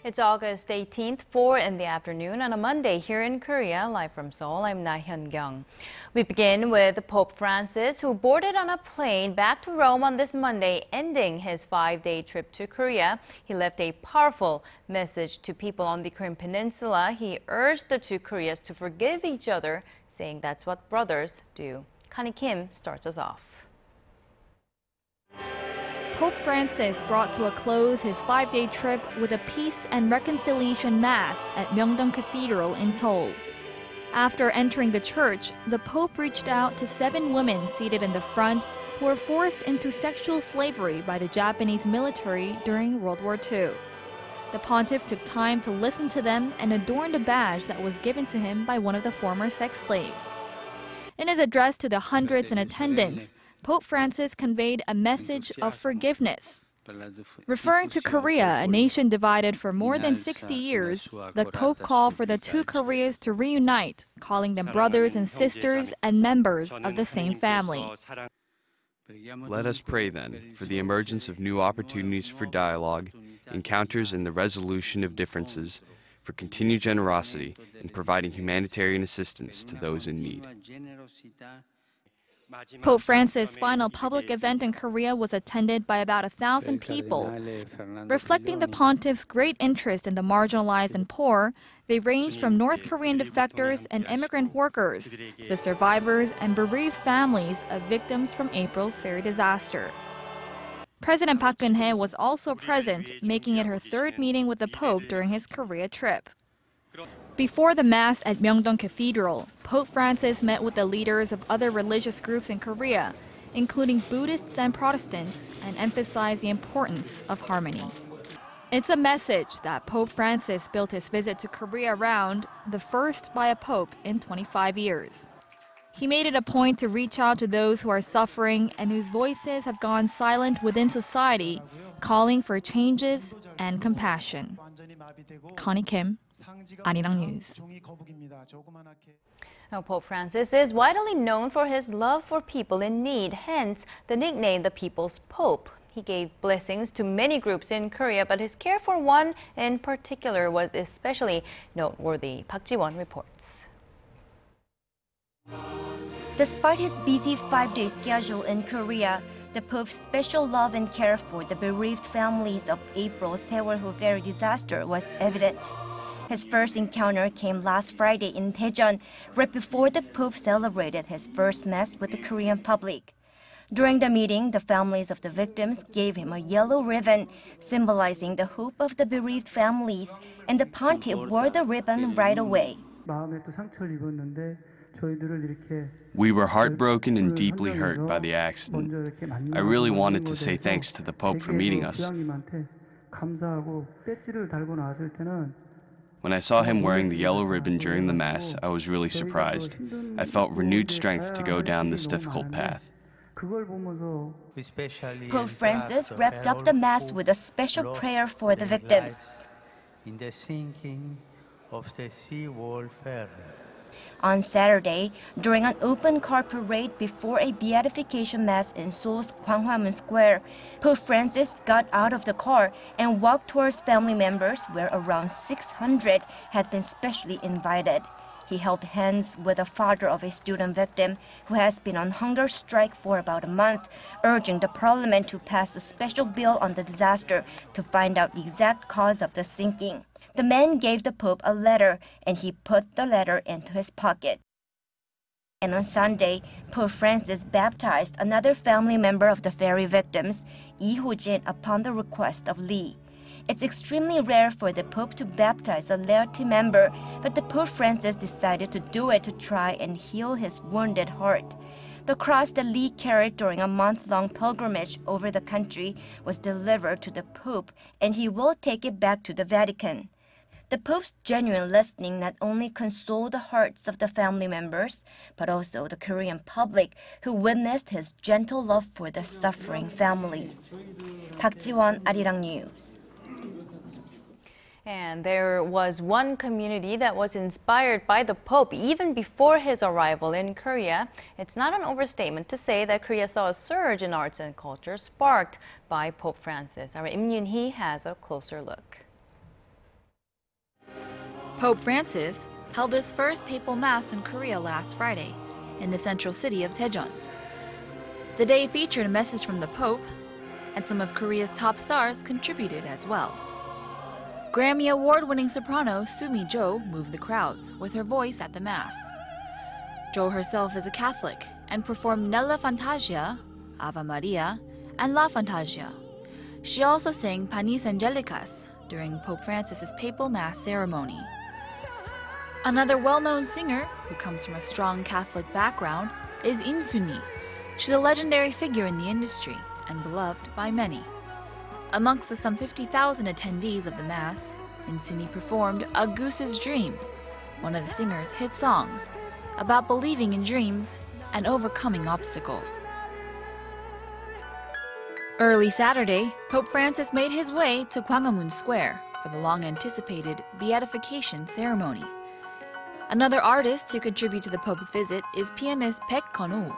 It's August 18th, 4 in the afternoon on a Monday here in Korea. Live from Seoul, I'm Na Hyun-kyung. We begin with Pope Francis, who boarded on a plane back to Rome on this Monday, ending his 5-day trip to Korea. He left a powerful message to people on the Korean peninsula. He urged the two Koreas to forgive each other, saying that's what brothers do. Connie Kim starts us off. Pope Francis brought to a close his 5-day trip with a peace and reconciliation mass at Myeongdong Cathedral in Seoul. After entering the church, the Pope reached out to 7 women seated in the front who were forced into sexual slavery by the Japanese military during World War II. The pontiff took time to listen to them and adorned a badge that was given to him by one of the former sex slaves. In his address to the hundreds in attendance, Pope Francis conveyed a message of forgiveness. Referring to Korea, a nation divided for more than 60 years, the Pope called for the two Koreas to reunite, calling them brothers and sisters and members of the same family. Let us pray then for the emergence of new opportunities for dialogue, encounters and the resolution of differences, for continued generosity in providing humanitarian assistance to those in need. Pope Francis' final public event in Korea was attended by about 1,000 people. Reflecting the pontiff's great interest in the marginalized and poor, they ranged from North Korean defectors and immigrant workers to the survivors and bereaved families of victims from April's ferry disaster. President Park Geun-hye was also present, making it her 3rd meeting with the Pope during his Korea trip. Before the Mass at Myeongdong Cathedral, Pope Francis met with the leaders of other religious groups in Korea, including Buddhists and Protestants, and emphasized the importance of harmony. It's a message that Pope Francis built his visit to Korea around, the first by a pope in 25 years. He made it a point to reach out to those who are suffering and whose voices have gone silent within society, calling for changes and compassion. Connie Kim, Arirang News. Now, Pope Francis is widely known for his love for people in need, hence the nickname the People's Pope. He gave blessings to many groups in Korea, but his care for one in particular was especially noteworthy. Park Ji-won reports. Despite his busy 5-day schedule in Korea, the Pope's special love and care for the bereaved families of April's Sewol ferry disaster was evident. His first encounter came last Friday in Daejeon, right before the Pope celebrated his first Mass with the Korean public. During the meeting, the families of the victims gave him a yellow ribbon, symbolizing the hope of the bereaved families, and the pontiff wore the ribbon right away. We were heartbroken and deeply hurt by the accident. I really wanted to say thanks to the Pope for meeting us. When I saw him wearing the yellow ribbon during the Mass, I was really surprised. I felt renewed strength to go down this difficult path. Pope Francis wrapped up the Mass with a special prayer for the victims. In the sinking of the Sewol ferry. On Saturday, during an open car parade before a beatification mass in Seoul's Gwanghwamun Square, Pope Francis got out of the car and walked towards family members where around 600 had been specially invited. He held hands with the father of a student victim who has been on hunger strike for about a month, urging the parliament to pass a special bill on the disaster to find out the exact cause of the sinking. The man gave the Pope a letter, and he put the letter into his pocket. And on Sunday, Pope Francis baptized another family member of the ferry victims, Lee Ho-jin, upon the request of Lee. It's extremely rare for the Pope to baptize a laity member, but the Pope Francis decided to do it to try and heal his wounded heart. The cross that Lee carried during a month-long pilgrimage over the country was delivered to the Pope, and he will take it back to the Vatican. The Pope's genuine listening not only consoled the hearts of the family members, but also the Korean public who witnessed his gentle love for the suffering families. Park Ji-won, Arirang News. And there was one community that was inspired by the Pope even before his arrival in Korea. It's not an overstatement to say that Korea saw a surge in arts and culture sparked by Pope Francis. Our Im Yoon-hee has a closer look. Pope Francis held his first papal mass in Korea last Friday in the central city of Daejeon. The day featured a message from the Pope, and some of Korea's top stars contributed as well. Grammy Award-winning soprano Sumi Jo moved the crowds with her voice at the Mass. Jo herself is a Catholic and performed Nella Fantasia, Ave Maria, and La Fantasia. She also sang Panis Angelicas during Pope Francis's papal Mass ceremony. Another well-known singer who comes from a strong Catholic background is In Suni. She's a legendary figure in the industry and beloved by many. Amongst the some 50,000 attendees of the Mass, In Suni performed A Goose's Dream, one of the singer's hit songs, about believing in dreams and overcoming obstacles. Early Saturday, Pope Francis made his way to Gwanghwamun Square for the long-anticipated beatification ceremony. Another artist to contribute to the Pope's visit is pianist Baek Kon-woo.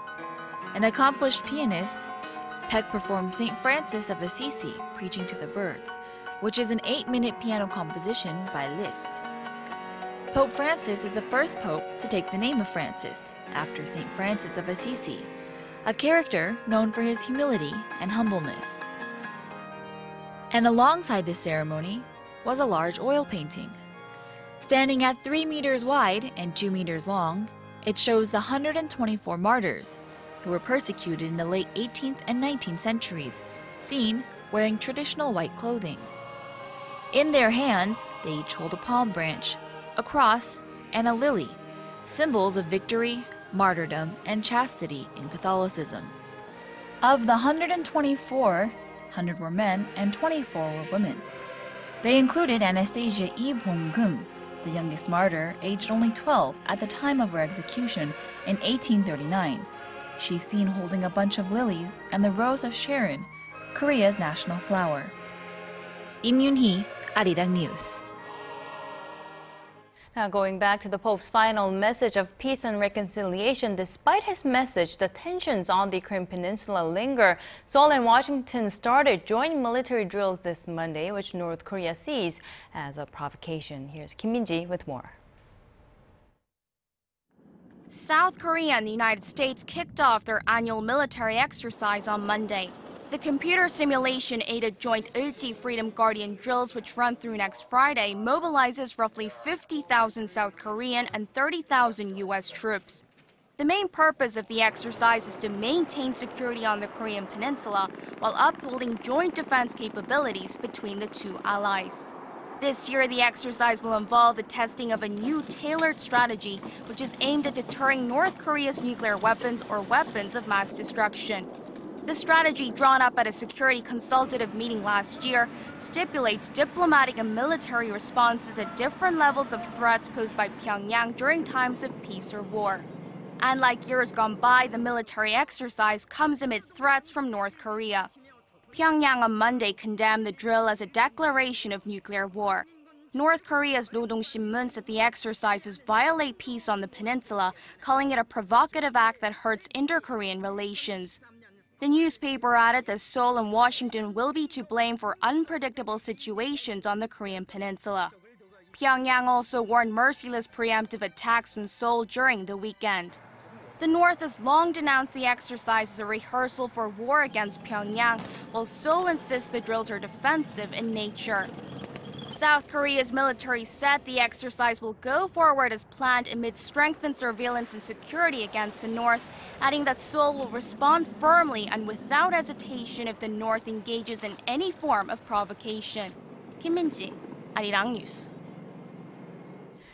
An accomplished pianist, Baek performed St. Francis of Assisi, Preaching to the Birds, which is an 8-minute piano composition by Liszt. Pope Francis is the first pope to take the name of Francis, after St. Francis of Assisi, a character known for his humility and humbleness. And alongside this ceremony was a large oil painting. Standing at 3 meters wide and 2 meters long, it shows the 124 martyrs who were persecuted in the late 18th and 19th centuries, seen wearing traditional white clothing. In their hands, they each hold a palm branch, a cross, and a lily, symbols of victory, martyrdom, and chastity in Catholicism. Of the 124, 100 were men and 24 were women. They included Anastasia Lee Bong-geum, the youngest martyr, aged only 12 at the time of her execution in 1839. She's seen holding a bunch of lilies and the Rose of Sharon, Korea's national flower. Im Yoon-hee, Arirang News. Now going back to the Pope's final message of peace and reconciliation, despite his message, the tensions on the Korean peninsula linger. Seoul and Washington started joint military drills this Monday, which North Korea sees as a provocation. Here's Kim Min-ji with more. South Korea and the United States kicked off their annual military exercise on Monday. The computer simulation-aided joint Ulti Freedom Guardian drills, which run through next Friday, mobilizes roughly 50,000 South Korean and 30,000 U.S. troops. The main purpose of the exercise is to maintain security on the Korean peninsula while upholding joint defense capabilities between the two allies. This year, the exercise will involve the testing of a new tailored strategy, which is aimed at deterring North Korea's nuclear weapons or weapons of mass destruction. The strategy, drawn up at a security consultative meeting last year, stipulates diplomatic and military responses at different levels of threats posed by Pyongyang during times of peace or war. And like years gone by, the military exercise comes amid threats from North Korea. Pyongyang on Monday condemned the drill as a declaration of nuclear war. North Korea's Rodong Sinmun said the exercises violate peace on the peninsula, calling it a provocative act that hurts inter-Korean relations. The newspaper added that Seoul and Washington will be to blame for unpredictable situations on the Korean peninsula. Pyongyang also warned merciless preemptive attacks on Seoul during the weekend. The North has long denounced the exercise as a rehearsal for war against Pyongyang, while Seoul insists the drills are defensive in nature. South Korea's military said the exercise will go forward as planned amid strengthened surveillance and security against the North, adding that Seoul will respond firmly and without hesitation if the North engages in any form of provocation. Kim Min-ji, Arirang News.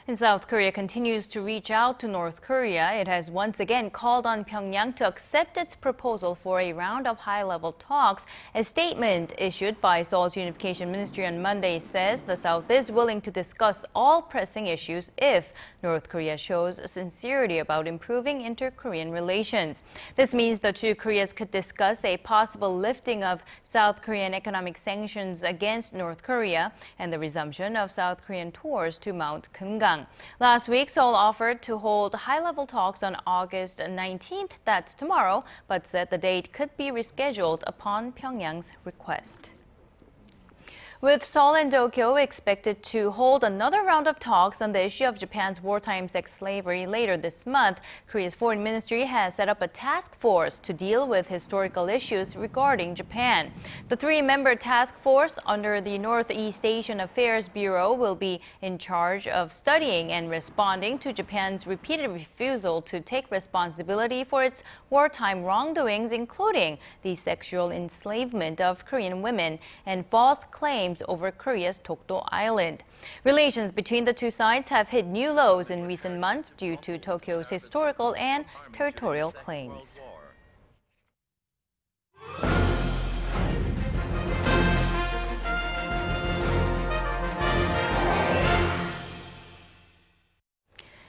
And South Korea continues to reach out to North Korea. It has once again called on Pyongyang to accept its proposal for a round of high-level talks. A statement issued by Seoul's Unification Ministry on Monday says the South is willing to discuss all pressing issues if North Korea shows sincerity about improving inter-Korean relations. This means the two Koreas could discuss a possible lifting of South Korean economic sanctions against North Korea and the resumption of South Korean tours to Mount Kumgang. Last week, Seoul offered to hold high-level talks on August 19th, that's tomorrow, but said the date could be rescheduled upon Pyongyang's request. With Seoul and Tokyo expected to hold another round of talks on the issue of Japan's wartime sex slavery later this month, Korea's foreign ministry has set up a task force to deal with historical issues regarding Japan. The three-member task force under the Northeast Asian Affairs Bureau will be in charge of studying and responding to Japan's repeated refusal to take responsibility for its wartime wrongdoings, including the sexual enslavement of Korean women and false claims over Korea's Dokdo Island. Relations between the two sides have hit new lows in recent months due to Tokyo's historical and territorial claims.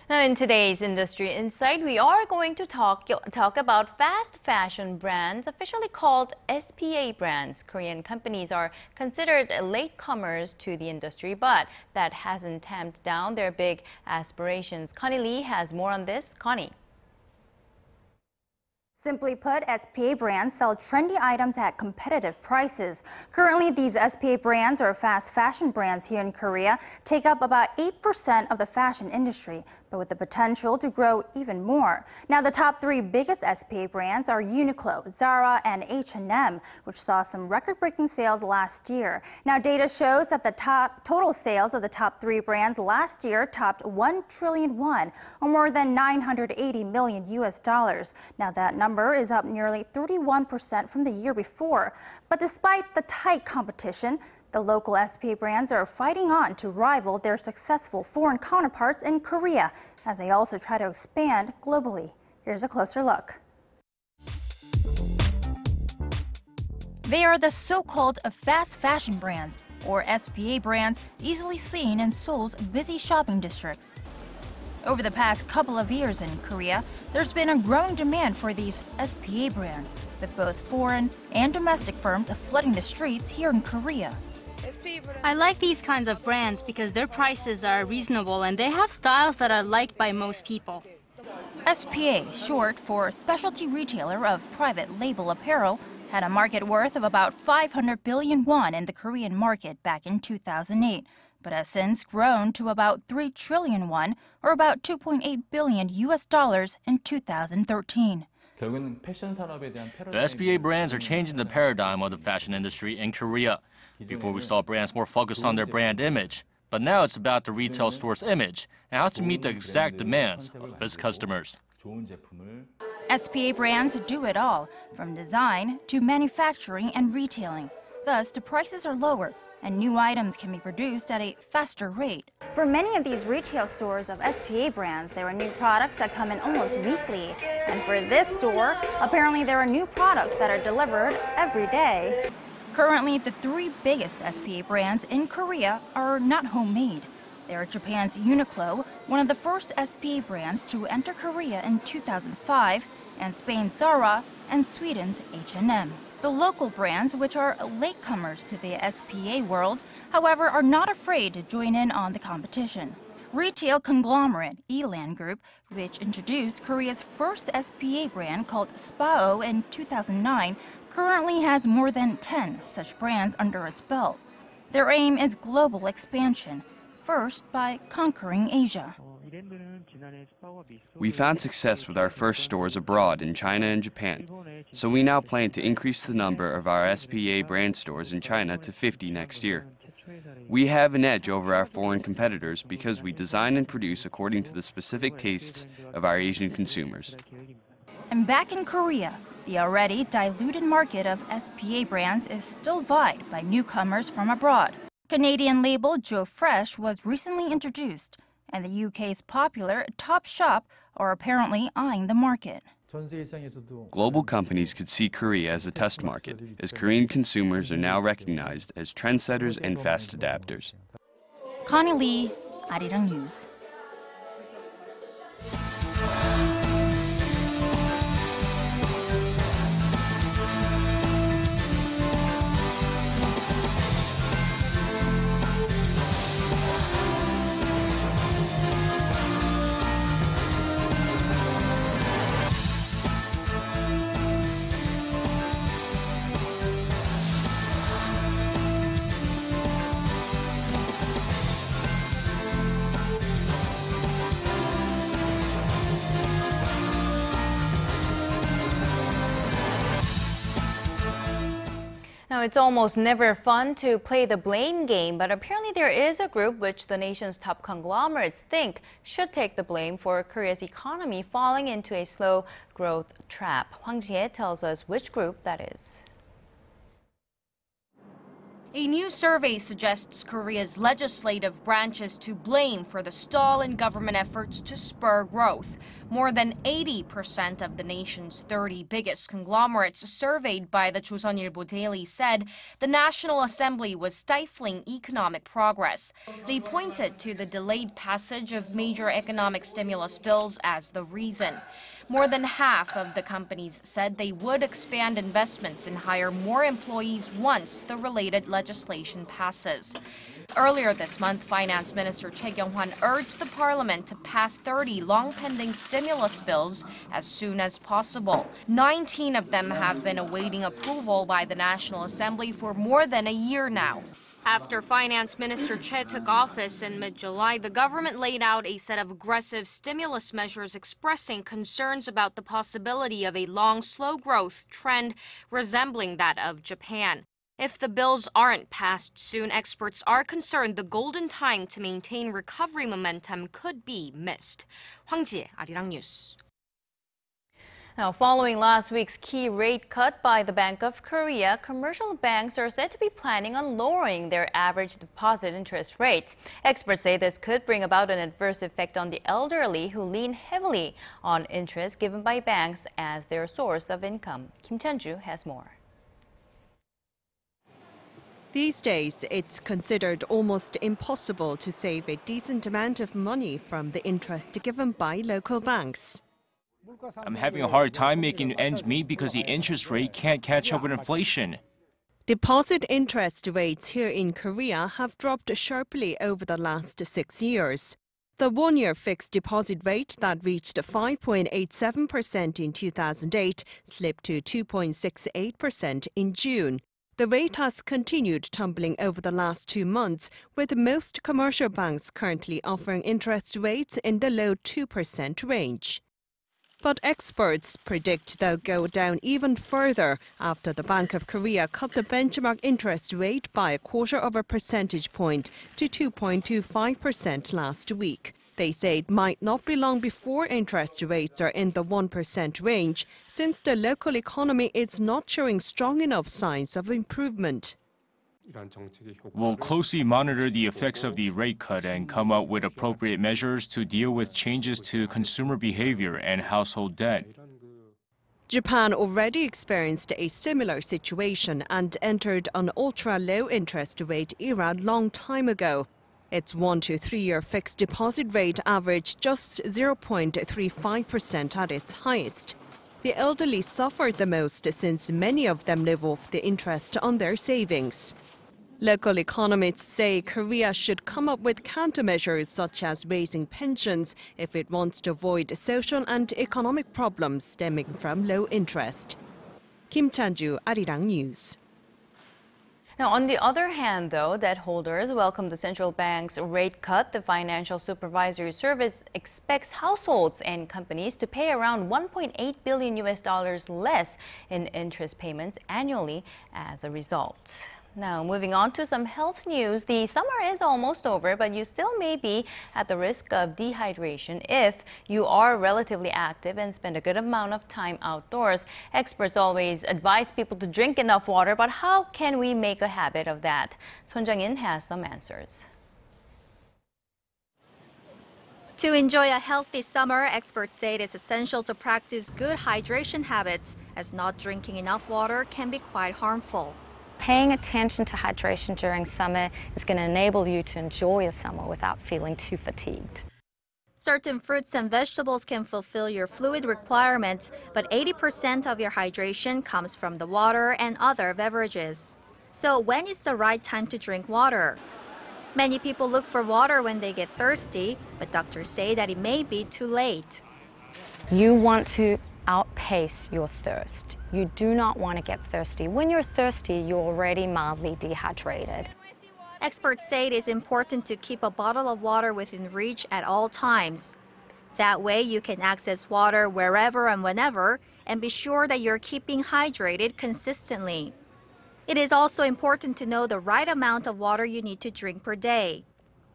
Now, in today's Industry Insight, we are going to talk about fast fashion brands, officially called SPA brands. Korean companies are considered latecomers to the industry, but that hasn't tamped down their big aspirations. Connie Lee has more on this. Connie. Simply put, SPA brands sell trendy items at competitive prices. Currently, these SPA brands, or fast fashion brands here in Korea, take up about 8% of the fashion industry, but with the potential to grow even more. Now, the top three biggest SPA brands are Uniqlo, Zara, and H&M, which saw some record-breaking sales last year. Now, data shows that the total sales of the top three brands last year topped 1 trillion won, or more than $980 million US. Now, that number is up nearly 31% from the year before. But despite the tight competition, the local SPA brands are fighting on to rival their successful foreign counterparts in Korea, as they also try to expand globally. Here's a closer look. They are the so-called fast fashion brands, or SPA brands, easily seen in Seoul's busy shopping districts. Over the past couple of years in Korea, there's been a growing demand for these SPA brands, with both foreign and domestic firms flooding the streets here in Korea. I like these kinds of brands because their prices are reasonable and they have styles that are liked by most people. SPA, short for Specialty Retailer of Private Label Apparel, had a market worth of about 500 billion won in the Korean market back in 2008, but has since grown to about 3 trillion won, or about $2.8 billion US in 2013. The SPA brands are changing the paradigm of the fashion industry in Korea. Before, we saw brands more focused on their brand image, but now it's about the retail store's image and how to meet the exact demands of its customers. SPA brands do it all, from design to manufacturing and retailing. Thus, the prices are lower and new items can be produced at a faster rate. For many of these retail stores of SPA brands, there are new products that come in almost weekly. And for this store, apparently there are new products that are delivered every day. Currently, the three biggest SPA brands in Korea are not homemade. They are Japan's Uniqlo, one of the first SPA brands to enter Korea in 2005, and Spain's Zara, and Sweden's H&M. The local brands, which are latecomers to the SPA world, however, are not afraid to join in on the competition. Retail conglomerate Elan Group, which introduced Korea's first SPA brand called Sewol in 2009, currently has more than 10 such brands under its belt. Their aim is global expansion, first by conquering Asia. We found success with our first stores abroad in China and Japan, so we now plan to increase the number of our SPA brand stores in China to 50 next year. We have an edge over our foreign competitors because we design and produce according to the specific tastes of our Asian consumers. And back in Korea, the already diluted market of SPA brands is still vied by newcomers from abroad. Canadian label Joe Fresh was recently introduced, and the UK's popular Topshop are apparently eyeing the market. Global companies could see Korea as a test market, as Korean consumers are now recognized as trendsetters and fast adapters. Connie Lee, Arirang News. Now, it's almost never fun to play the blame game, but apparently there is a group which the nation's top conglomerates think should take the blame for Korea's economy falling into a slow growth trap. Hwang Ji-hye tells us which group that is. A new survey suggests Korea's legislative branches to blame for the stall in government efforts to spur growth. More than 80% of the nation's 30 biggest conglomerates surveyed by the Joseonilbo Daily said the National Assembly was stifling economic progress. They pointed to the delayed passage of major economic stimulus bills as the reason. More than half of the companies said they would expand investments and hire more employees once the related legislation passes. Earlier this month, Finance Minister Choi Kyung-hwan urged the parliament to pass 30 long-pending stimulus bills as soon as possible. 19 of them have been awaiting approval by the National Assembly for more than a year now. After Finance Minister Choi took office in mid-July, the government laid out a set of aggressive stimulus measures expressing concerns about the possibility of a long, slow growth trend resembling that of Japan. If the bills aren't passed soon, experts are concerned the golden time to maintain recovery momentum could be missed. Hwang Ji-hye, Arirang News. Now, following last week's key rate cut by the Bank of Korea, commercial banks are said to be planning on lowering their average deposit interest rates. Experts say this could bring about an adverse effect on the elderly who lean heavily on interest given by banks as their source of income. Kim Chan-ju has more. These days, it's considered almost impossible to save a decent amount of money from the interest given by local banks. I'm having a hard time making ends meet because the interest rate can't catch up with inflation. Deposit interest rates here in Korea have dropped sharply over the last 6 years. The one-year fixed deposit rate that reached 5.87% in 2008 slipped to 2.68% in June. The rate has continued tumbling over the last 2 months, with most commercial banks currently offering interest rates in the low 2% range. But experts predict they'll go down even further after the Bank of Korea cut the benchmark interest rate by 0.25 percentage point to 2.25% last week. They say it might not be long before interest rates are in the 1% range, since the local economy is not showing strong enough signs of improvement. We'll closely monitor the effects of the rate cut and come up with appropriate measures to deal with changes to consumer behavior and household debt. Japan already experienced a similar situation and entered an ultra-low interest rate era a long time ago. Its 1 to 3 year fixed deposit rate averaged just 0.35% at its highest. The elderly suffered the most since many of them live off the interest on their savings. Local economists say Korea should come up with countermeasures such as raising pensions if it wants to avoid social and economic problems stemming from low interest. Kim Chan-ju, Arirang News. Now, on the other hand, though, debt holders welcome the central bank's rate cut. The Financial Supervisory Service expects households and companies to pay around $1.8 billion less in interest payments annually as a result. Now, moving on to some health news. The summer is almost over, but you still may be at the risk of dehydration if you are relatively active and spend a good amount of time outdoors. Experts always advise people to drink enough water, but how can we make a habit of that? Son Jung-in has some answers. To enjoy a healthy summer, experts say it is essential to practice good hydration habits, as not drinking enough water can be quite harmful. Paying attention to hydration during summer is going to enable you to enjoy a summer without feeling too fatigued. Certain fruits and vegetables can fulfill your fluid requirements, but 80% of your hydration comes from the water and other beverages. So when is the right time to drink water? Many people look for water when they get thirsty, but doctors say that it may be too late. You want to outpace your thirst. You do not want to get thirsty. When you're thirsty, you're already mildly dehydrated. Experts say it is important to keep a bottle of water within reach at all times. That way you can access water wherever and whenever and be sure that you're keeping hydrated consistently. It is also important to know the right amount of water you need to drink per day.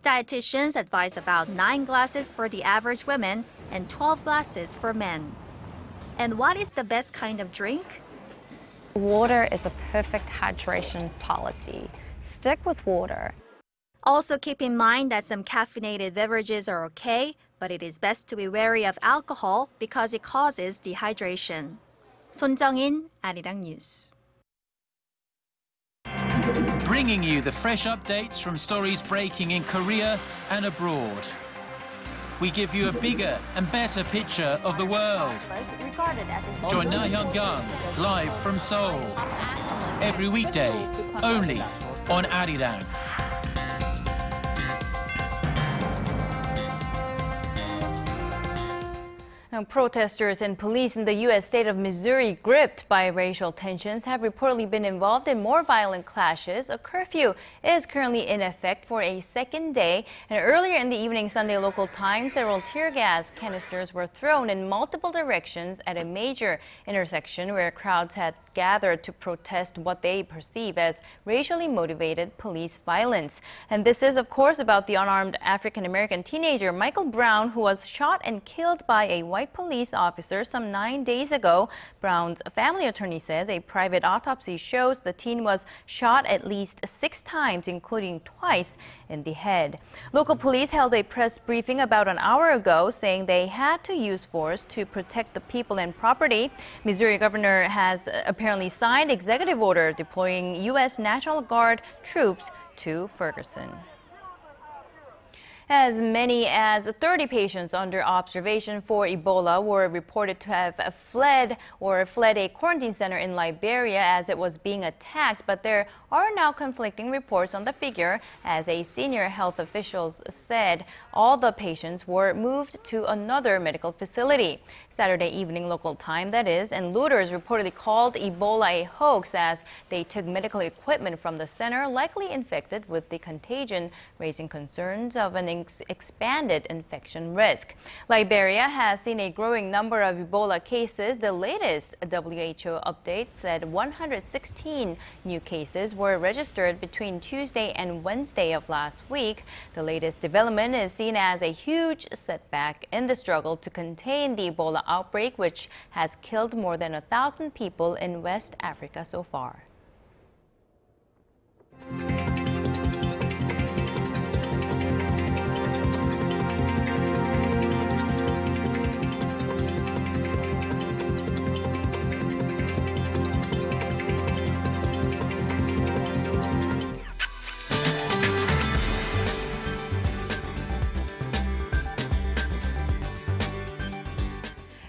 Dietitians advise about 9 glasses for the average woman and 12 glasses for men. And what is the best kind of drink? Water is a perfect hydration policy. Stick with water. Also keep in mind that some caffeinated beverages are okay, but it is best to be wary of alcohol because it causes dehydration. 손정인, Arirang News. Bringing you the fresh updates from stories breaking in Korea and abroad. We give you a bigger and better picture of the world. Join Na Hyun-kyung live from Seoul. Every weekday, only on Arirang. Now, protesters and police in the U.S. state of Missouri, gripped by racial tensions, have reportedly been involved in more violent clashes. A curfew is currently in effect for a second day. And earlier in the evening, Sunday local time, several tear gas canisters were thrown in multiple directions at a major intersection where crowds had gathered to protest what they perceive as racially motivated police violence. And this is, of course, about the unarmed African-American teenager Michael Brown, who was shot and killed by a white police officer some 9 days ago. Brown's family attorney says a private autopsy shows the teen was shot at least 6 times, including twice in the head. Local police held a press briefing about an hour ago, saying they had to use force to protect the people and property. Missouri governor has apparently signed executive order deploying U.S. National Guard troops to Ferguson. As many as 30 patients under observation for Ebola were reported to have fled a quarantine center in Liberia as it was being attacked, but there are now conflicting reports on the figure, as a senior health officials said all the patients were moved to another medical facility. Saturday evening local time, that is, and looters reportedly called Ebola a hoax as they took medical equipment from the center, likely infected with the contagion, raising concerns of an expanded infection risk. Liberia has seen a growing number of Ebola cases. The latest WHO update said 116 new cases were registered between Tuesday and Wednesday of last week. The latest development is seen as a huge setback in the struggle to contain the Ebola outbreak, which has killed more than 1,000 people in West Africa so far.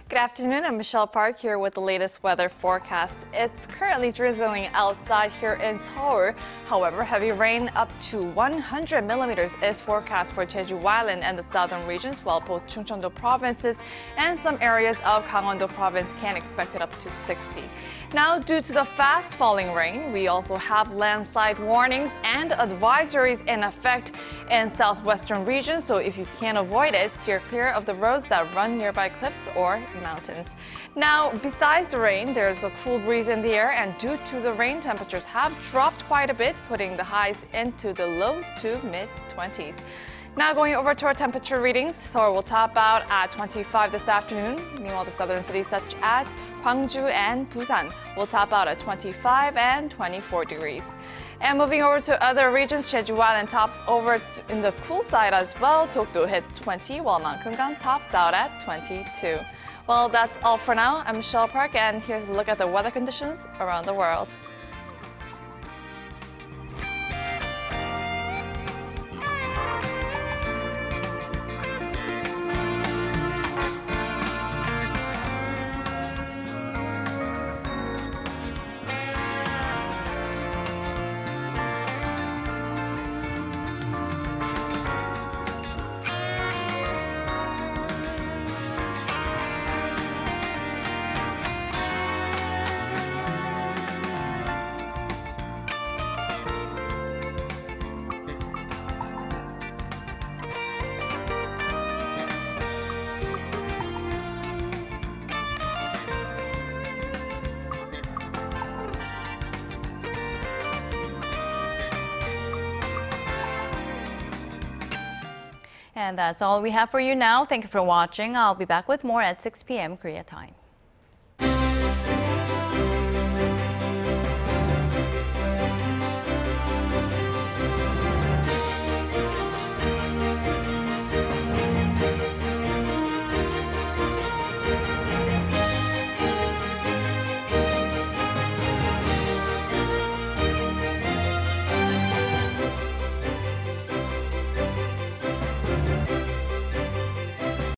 Good afternoon, I'm Michelle Park here with the latest weather forecast. It's currently drizzling outside here in Seoul. However, heavy rain up to 100 millimeters is forecast for Jeju Island and the southern regions, while both Chungcheondo provinces and some areas of Gangwon-do province can expect it up to 60. Now, due to the fast falling rain, we also have landslide warnings and advisories in effect in southwestern regions. So if you can't avoid it, steer clear of the roads that run nearby cliffs or mountains. Now, besides the rain, there's a cool breeze in the air, and due to the rain, temperatures have dropped quite a bit, putting the highs into the low to mid-20s. Now going over to our temperature readings, Seoul will top out at 25 this afternoon. Meanwhile, the southern cities such as Gwangju and Busan will top out at 25 and 24 degrees. And moving over to other regions, Jeju Island tops over in the cool side as well. Dokdo hits 20, while Mankungang tops out at 22. Well, that's all for now. I'm Michelle Park, and here's a look at the weather conditions around the world. And that's all we have for you now. Thank you for watching. I'll be back with more at 6 p.m. Korea time.